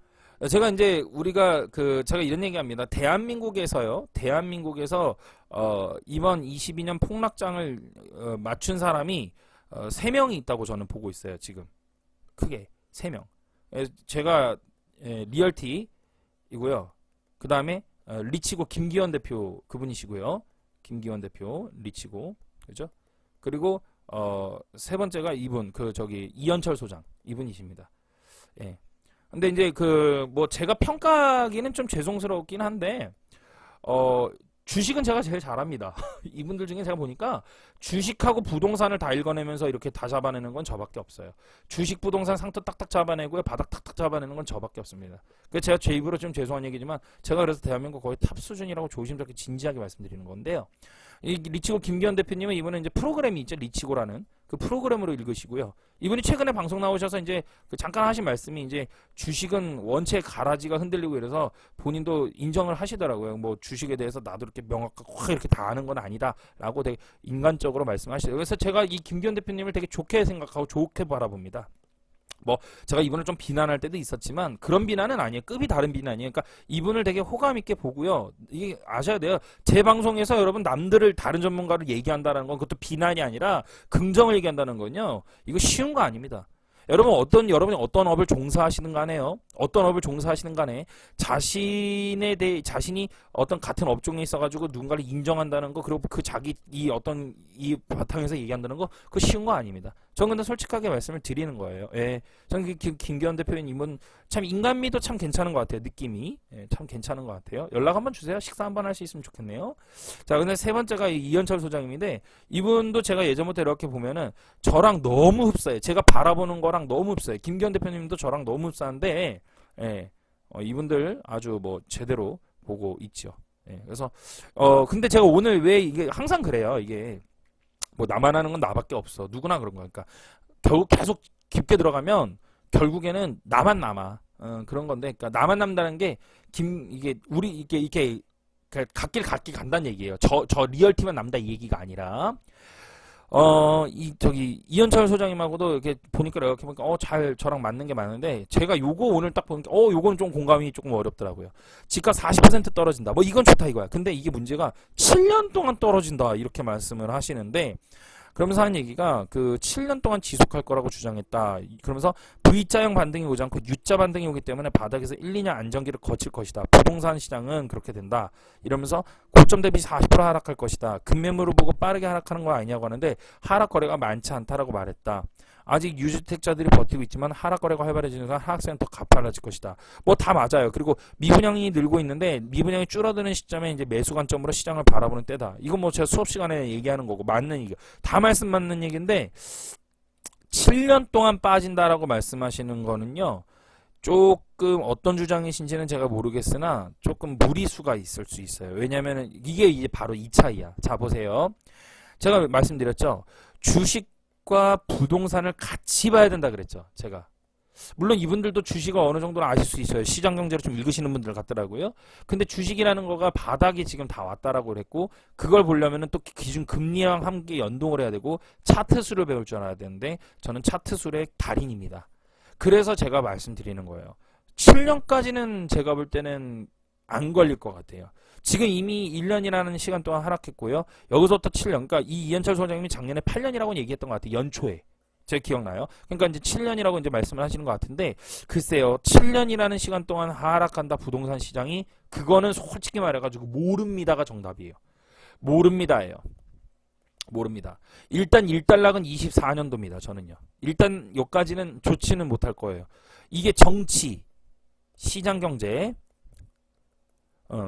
제가 이제 우리가 제가 이런 얘기합니다. 대한민국에서 이번 22년 폭락장을 맞춘 사람이 3명이 있다고 저는 보고 있어요. 지금 크게 3명. 제가 리얼티이고요. 그 다음에 리치고 김기현 대표 그분이시고요. 김기현 대표 리치고 그죠? 그리고 세 번째가 이분 이현철 소장 이분이십니다. 예. 근데 이제 뭐 제가 평가하기는 좀 죄송스럽긴 한데 주식은 제가 제일 잘합니다. 이분들 중에 제가 보니까 주식하고 부동산을 다 읽어내면서 이렇게 다 잡아내는 건 저밖에 없어요. 주식, 부동산 상투 딱딱 잡아내고요. 바닥 탁탁 잡아내는 건 저밖에 없습니다. 그래서 제가 제 입으로 좀 죄송한 얘기지만 제가 그래서 대한민국 거의 탑 수준이라고 조심스럽게 진지하게 말씀드리는 건데요. 이 리치고 김기현 대표님은 이번에 이제 프로그램이 있죠. 리치고라는 그 프로그램으로 읽으시고요. 이분이 최근에 방송 나오셔서 이제 잠깐 하신 말씀이 이제 주식은 원체 가라지가 흔들리고 이래서 본인도 인정을 하시더라고요. 뭐 주식에 대해서 나도 이렇게 명확하게 확 이렇게 다 아는 건 아니다라고 되게 인간적으로 말씀하시죠. 그래서 제가 이 김기현 대표님을 되게 좋게 생각하고 좋게 바라봅니다. 뭐 제가 이분을 좀 비난할 때도 있었지만 그런 비난은 아니에요. 급이 다른 비난이에요. 그러니까 이분을 되게 호감 있게 보고요. 이게 아셔야 돼요. 제 방송에서 여러분 남들을 다른 전문가를 얘기한다는 건 그것도 비난이 아니라 긍정을 얘기한다는 건요. 이거 쉬운 거 아닙니다. 여러분이 어떤 업을 종사하시는 간에요. 어떤 업을 종사하시는 간에 자신이 어떤 같은 업종에 있어가지고 누군가를 인정한다는 거 그리고 이 바탕에서 얘기한다는 거 그거 쉬운 거 아닙니다. 저는 근데 솔직하게 말씀을 드리는 거예요. 예. 저는 김기현 대표님 이분 참 인간미도 참 괜찮은 것 같아요. 느낌이. 예, 참 괜찮은 것 같아요. 연락 한번 주세요. 식사 한번 할 수 있으면 좋겠네요. 자, 근데 세 번째가 이현철 소장님인데 이분도 제가 예전부터 이렇게 보면은 저랑 너무 흡사해요. 제가 바라보는 거랑 너무 흡사해요. 김기현 대표님도 저랑 너무 흡사한데 예. 이분들 아주 뭐 제대로 보고 있죠. 예. 그래서 근데 제가 오늘 왜 이게 항상 그래요. 이게 뭐 나만 하는 건 나밖에 없어. 누구나 그런 거니까. 결국 계속 깊게 들어가면 결국에는 나만 남아. 그런 건데, 그러니까 나만 남다는 게 이게 갓길 간다는 얘기예요. 저 리얼티만 남다 이 얘기가 아니라 이현철 소장님하고도 이렇게 보니까 내가 이렇게 보니까, 잘 저랑 맞는 게 많은데, 제가 요거 오늘 딱 보니까, 요거는 좀 공감이 조금 어렵더라고요. 집값 40% 떨어진다. 뭐 이건 좋다 이거야. 근데 이게 문제가 7년 동안 떨어진다. 이렇게 말씀을 하시는데, 그러면서 한 얘기가 그 7년 동안 지속할 거라고 주장했다. 그러면서 V자형 반등이 오지 않고 U자 반등이 오기 때문에 바닥에서 1, 2년 안정기를 거칠 것이다. 부동산 시장은 그렇게 된다. 이러면서 고점 대비 40% 하락할 것이다. 급매물을 보고 빠르게 하락하는 거 아니냐고 하는데 하락 거래가 많지 않다라고 말했다. 아직 유주택자들이 버티고 있지만 하락 거래가 활발해지는 순간 하락세는 더 가팔라질 것이다. 뭐 다 맞아요. 그리고 미분양이 늘고 있는데 미분양이 줄어드는 시점에 이제 매수 관점으로 시장을 바라보는 때다. 이건 뭐 제가 수업 시간에 얘기하는 거고 맞는 얘기. 다 말씀 맞는 얘기인데 7년 동안 빠진다라고 말씀하시는 거는요. 조금 어떤 주장이신지는 제가 모르겠으나 조금 무리수가 있을 수 있어요. 왜냐면은 이게 이제 바로 이 차이야. 자 보세요. 제가 말씀드렸죠. 주식과 부동산을 같이 봐야 된다 그랬죠. 제가. 물론 이분들도 주식을 어느 정도는 아실 수 있어요. 시장 경제를 좀 읽으시는 분들 같더라고요. 근데 주식이라는 거가 바닥이 지금 다 왔다라고 그랬고 그걸 보려면은 또 기준 금리랑 함께 연동을 해야 되고 차트 수를 배울 줄 알아야 되는데 저는 차트 수의 달인입니다. 그래서 제가 말씀드리는 거예요. 7년까지는 제가 볼 때는 안 걸릴 것 같아요. 지금 이미 1년이라는 시간 동안 하락했고요. 여기서부터 7년, 그러니까 이 이현철 소장님이 작년에 8년이라고 얘기했던 것 같아요. 연초에. 제가 기억나요? 그러니까 이제 7년이라고 이제 말씀을 하시는 것 같은데, 글쎄요, 7년이라는 시간 동안 하락한다, 부동산 시장이, 그거는 솔직히 말해가지고, 모릅니다가 정답이에요. 모릅니다예요. 모릅니다. 일단 일단락은 24년도입니다. 저는요. 일단 여기까지는 좋지는 못할 거예요. 이게 정치, 시장 경제,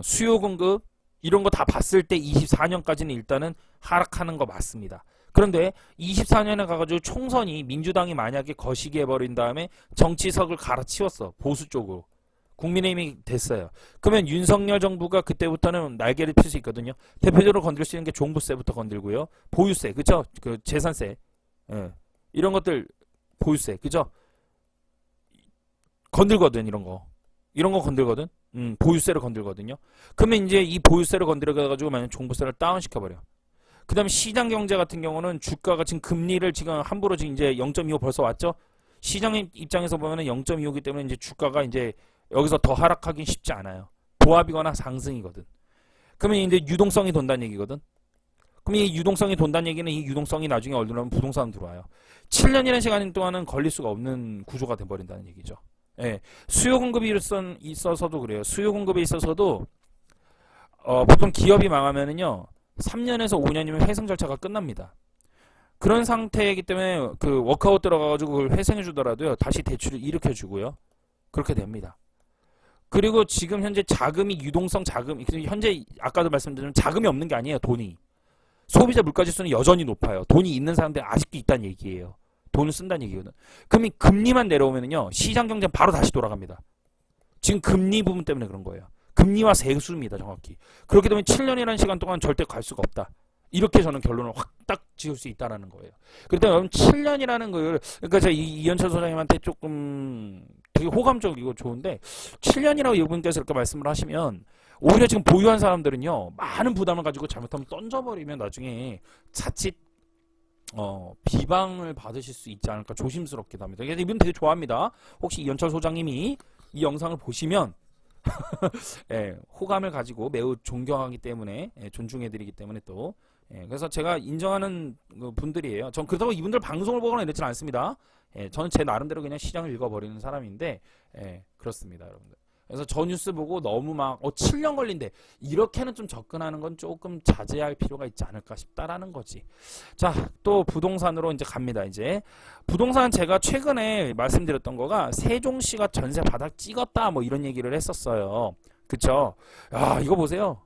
수요 공급 이런 거 다 봤을 때 24년까지는 일단은 하락하는 거 맞습니다. 그런데 24년에 가가지고 총선이 민주당이 만약에 거시기 해버린 다음에 정치석을 갈아치웠어. 보수 쪽으로. 국민의힘이 됐어요. 그러면 윤석열 정부가 그때부터는 날개를 필 수 있거든요. 대표적으로 건들 수 있는 게 종부세부터 건들고요. 보유세, 그죠? 그 재산세, 예. 이런 것들 보유세, 그죠? 건들거든 이런 거. 이런 거 건들거든. 보유세를 건들거든요. 그러면 이제 이 보유세를 건드려가지고 만약 종부세를 다운시켜버려. 그 다음에 시장 경제 같은 경우는 주가가 지금 금리를 지금 함부로 지금 이제 0.25 벌써 왔죠? 시장 입장에서 보면은 0.25기 때문에 이제 주가가 이제 여기서 더 하락하긴 쉽지 않아요. 보합이거나 상승이거든. 그러면 이제 유동성이 돈다는 얘기거든. 그럼 이 유동성이 돈다는 얘기는 이 유동성이 나중에 얼마나 부동산 들어와요. 7년이라는 시간 동안은 걸릴 수가 없는 구조가 돼버린다는 얘기죠. 예. 수요 공급이 있어서도 그래요. 수요 공급에 있어서도 보통 기업이 망하면은요. 3년에서 5년이면 회생 절차가 끝납니다. 그런 상태이기 때문에 그 워크아웃 들어가가지고 그걸 회생해 주더라도요. 다시 대출을 일으켜 주고요. 그렇게 됩니다. 그리고 지금 현재 자금이 유동성 자금, 현재 아까도 말씀드린 자금이 없는 게 아니에요. 돈이. 소비자 물가지수는 여전히 높아요. 돈이 있는 사람들이 아직도 있다는 얘기예요. 돈을 쓴다는 얘기거든. 그럼 금리만 내려오면은요. 시장 경제는 바로 다시 돌아갑니다. 지금 금리 부분 때문에 그런 거예요. 금리와 세수입니다. 정확히. 그렇게 되면 7년이라는 시간 동안 절대 갈 수가 없다. 이렇게 저는 결론을 확 딱 지을 수 있다라는 거예요. 그렇기 때문에 여러분 7년이라는 걸 그러니까 제가 이현철 소장님한테 조금 되게 호감적이고 좋은데 7년이라고 이분께서 이렇게 말씀을 하시면 오히려 지금 보유한 사람들은요. 많은 부담을 가지고 잘못하면 던져버리면 나중에 자칫 비방을 받으실 수 있지 않을까 조심스럽기도 합니다. 그래서 이분 되게 좋아합니다. 혹시 이현철 소장님이 이 영상을 보시면 예, 호감을 가지고 매우 존경하기 때문에 존중해드리기 때문에 또 그래서 제가 인정하는 분들이에요. 전 그렇다고 이분들 방송을 보거나 이러지는 않습니다. 저는 제 나름대로 그냥 시장을 읽어버리는 사람인데 그렇습니다, 여러분들. 그래서 저 뉴스 보고 너무 막 7년 걸린대 이렇게는 좀 접근하는 건 조금 자제할 필요가 있지 않을까 싶다라는 거지. 자, 또 부동산으로 이제 갑니다. 이제 부동산 제가 최근에 말씀드렸던 거가 세종시가 전세 바닥 찍었다 뭐 이런 얘기를 했었어요. 그쵸? 야, 이거 보세요.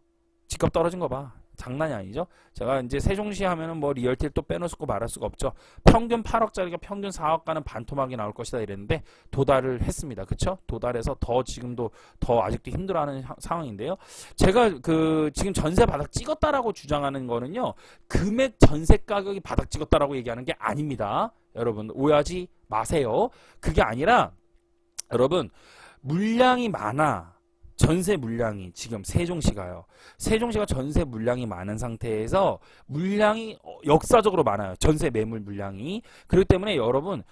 집값 떨어진 거 봐. 장난이 아니죠. 제가 이제 세종시 하면은 뭐 리얼티를 또 빼놓을 수고 말할 수가 없죠. 평균 8억짜리가 평균 4억 가는 반토막이 나올 것이다 이랬는데 도달을 했습니다. 그쵸? 도달해서 더 지금도 더 아직도 힘들어하는 상황인데요. 제가 그 지금 전세 바닥 찍었다라고 주장하는 거는요. 금액 전세 가격이 바닥 찍었다라고 얘기하는 게 아닙니다. 여러분 오해하지 마세요. 그게 아니라 여러분 물량이 많아. 전세 물량이 지금 세종시가요. 세종시가 전세 물량이 많은 상태에서 물량이 역사적으로 많아요. 전세 매물 물량이. 그렇기 때문에 여러분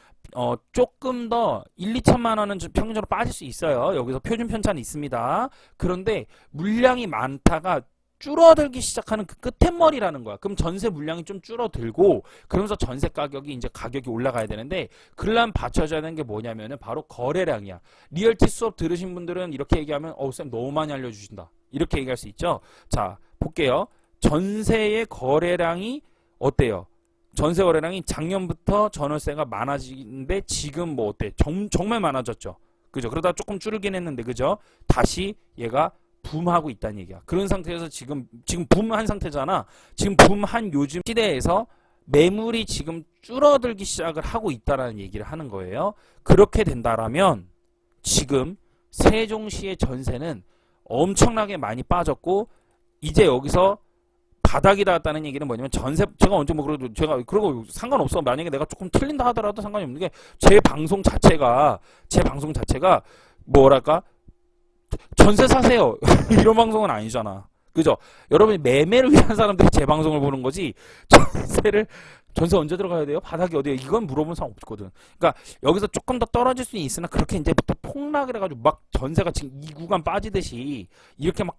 조금 더 1, 2천만 원은 평균적으로 빠질 수 있어요. 여기서 표준 편차는 있습니다. 그런데 물량이 많다가 줄어들기 시작하는 그 끝머리라는 거야. 그럼 전세 물량이 좀 줄어들고 그러면서 전세 가격이 이제 가격이 올라가야 되는데 그러려면 받쳐줘야 되는 게 뭐냐면은 바로 거래량이야. 리얼티 수업 들으신 분들은 이렇게 얘기하면 쌤 너무 많이 알려주신다. 이렇게 얘기할 수 있죠. 자 볼게요. 전세의 거래량이 어때요? 전세 거래량이 작년부터 전월세가 많아지는데 지금 뭐 어때? 정말 많아졌죠. 그죠? 그러다 조금 줄긴 했는데 그죠? 다시 얘가 붐하고 있다는 얘기야. 그런 상태에서 지금 붐한 상태잖아. 지금 붐한 요즘 시대에서 매물이 지금 줄어들기 시작을 하고 있다라는 얘기를 하는 거예요. 그렇게 된다라면 지금 세종시의 전세는 엄청나게 많이 빠졌고 이제 여기서 바닥이 닿았다는 얘기는 뭐냐면 전세 제가 언제 뭐 그래도 제가 그러고 상관없어. 만약에 내가 조금 틀린다 하더라도 상관이 없는 게 제 방송 자체가 뭐랄까 전세 사세요 이런 방송은 아니잖아. 그죠? 여러분이 매매를 위한 사람들이 제 방송을 보는 거지 전세 언제 들어가야 돼요? 바닥이 어디에요? 이건 물어보는 사람 없거든. 그러니까 여기서 조금 더 떨어질 수는 있으나 그렇게 이제부터 폭락을 해가지고 막 전세가 지금 이 구간 빠지듯이 이렇게 막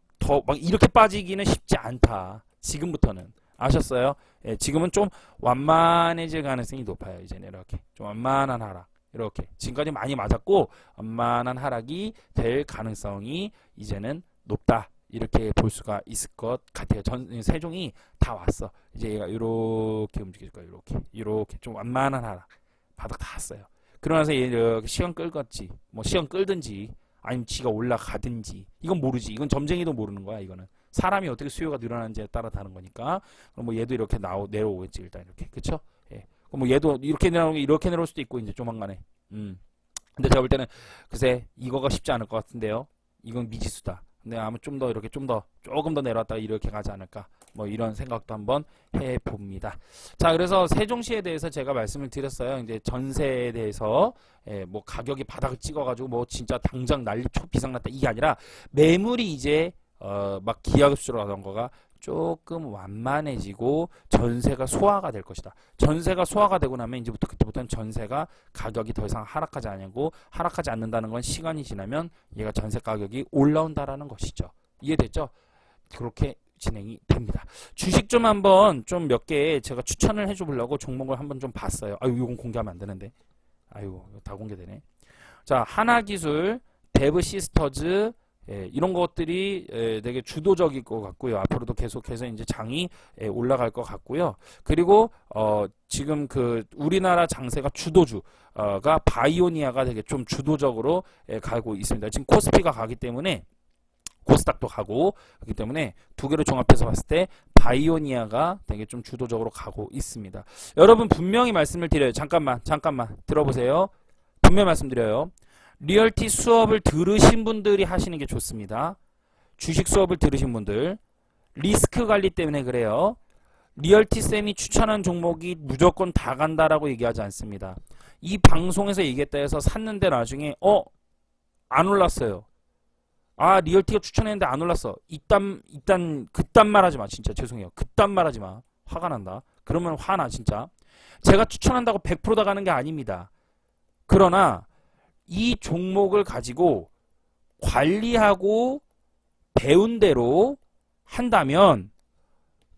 이렇게 빠지기는 쉽지 않다. 지금부터는 아셨어요? 예, 지금은 좀 완만해질 가능성이 높아요. 이제는 이렇게 좀 완만한 하락. 이렇게 지금까지 많이 맞았고 완만한 하락이 될 가능성이 이제는 높다. 이렇게 볼 수가 있을 것 같아요. 세종이 다 왔어. 이제 얘가 이렇게 움직일 거예요. 이렇게 좀 완만한 하락. 바닥 다 왔어요. 그러면서 얘 이렇게 시간 끌겠지. 뭐 시간 끌든지 아니면 지가 올라가든지 이건 모르지. 이건 점쟁이도 모르는 거야. 이거는 사람이 어떻게 수요가 늘어나는지에 따라 다른 거니까. 그럼 뭐 얘도 이렇게 내려오겠지. 일단 이렇게 그쵸? 예. 뭐 얘도 이렇게 내려올 수도 있고 이제 조만간에. 근데 제가 볼 때는 글쎄 이거가 쉽지 않을 것 같은데요. 이건 미지수다. 근데 아마 조금 더 내려왔다가 이렇게 가지 않을까. 뭐 이런 생각도 한번 해봅니다. 자, 그래서 세종시에 대해서 제가 말씀을 드렸어요. 이제 전세에 대해서 뭐 가격이 바닥을 찍어가지고 뭐 진짜 당장 난리 초비상났다 이게 아니라 매물이 이제 막 기하급수로 하던 거가 조금 완만해지고 전세가 소화가 될 것이다. 전세가 소화가 되고 나면 이제부터 그때부터는 전세가 가격이 더 이상 하락하지 않고 하락하지 않는다는 건 시간이 지나면 얘가 전세 가격이 올라온다라는 것이죠. 이해됐죠? 그렇게 진행이 됩니다. 주식 좀 한번 좀 몇 개 제가 추천을 해줘 보려고 종목을 한번 좀 봤어요. 아유 이건 공개하면 안 되는데. 아유 다 공개되네. 자 하나기술, 데브시스터즈 이런 것들이 되게 주도적일 것 같고요. 앞으로도 계속해서 이제 장이 올라갈 것 같고요. 그리고 지금 그 우리나라 장세가 주도주가 바이오니아가 되게 좀 주도적으로 가고 있습니다. 지금 코스피가 가기 때문에 코스닥도 가고 그렇기 때문에 두 개를 종합해서 봤을 때 바이오니아가 되게 좀 주도적으로 가고 있습니다. 여러분 분명히 말씀을 드려요. 잠깐만 들어보세요. 분명히 말씀드려요. 리얼티 수업을 들으신 분들이 하시는 게 좋습니다. 주식 수업을 들으신 분들 리스크 관리 때문에 그래요. 리얼티 쌤이 추천한 종목이 무조건 다 간다라고 얘기하지 않습니다. 이 방송에서 얘기했다 해서 샀는데 나중에 안 올랐어요. 아 리얼티가 추천했는데 안 올랐어. 그딴 말하지 마. 진짜 죄송해요. 그딴 말하지 마. 화가 난다. 그러면 화나 진짜. 제가 추천한다고 100%다 가는 게 아닙니다. 그러나 이 종목을 가지고 관리하고 배운 대로 한다면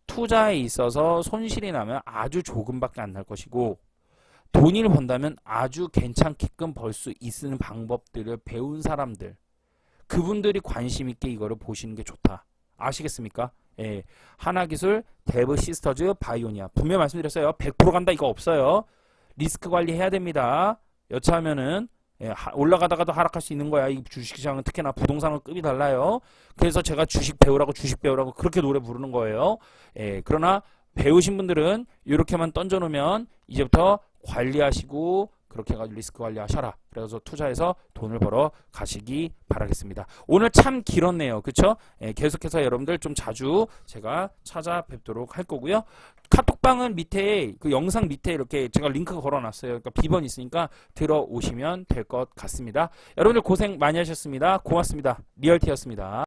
투자에 있어서 손실이 나면 아주 조금밖에 안 날 것이고 돈을 번다면 아주 괜찮게끔 벌 수 있는 방법들을 배운 사람들 그분들이 관심 있게 이거를 보시는 게 좋다. 아시겠습니까? 예. 하나기술, 데브시스터즈, 바이오니아 분명히 말씀드렸어요. 100% 간다 이거 없어요. 리스크 관리해야 됩니다. 여차하면은 올라가다가도 하락할 수 있는 거야. 이 주식시장은 특히나 부동산은 급이 달라요. 그래서 제가 주식 배우라고 그렇게 노래 부르는 거예요. 그러나 배우신 분들은 이렇게만 던져놓으면 이제부터 관리하시고 그렇게 해가지고 리스크 관리하셔라. 그래서 투자해서 돈을 벌어 가시기 바라겠습니다. 오늘 참 길었네요. 그쵸? 계속해서 여러분들 좀 자주 제가 찾아뵙도록 할 거고요. 카톡방은 밑에 그 영상 밑에 이렇게 제가 링크 걸어놨어요. 그러니까 비번 있으니까 들어오시면 될 것 같습니다. 여러분들 고생 많이 하셨습니다. 고맙습니다. 리얼티였습니다.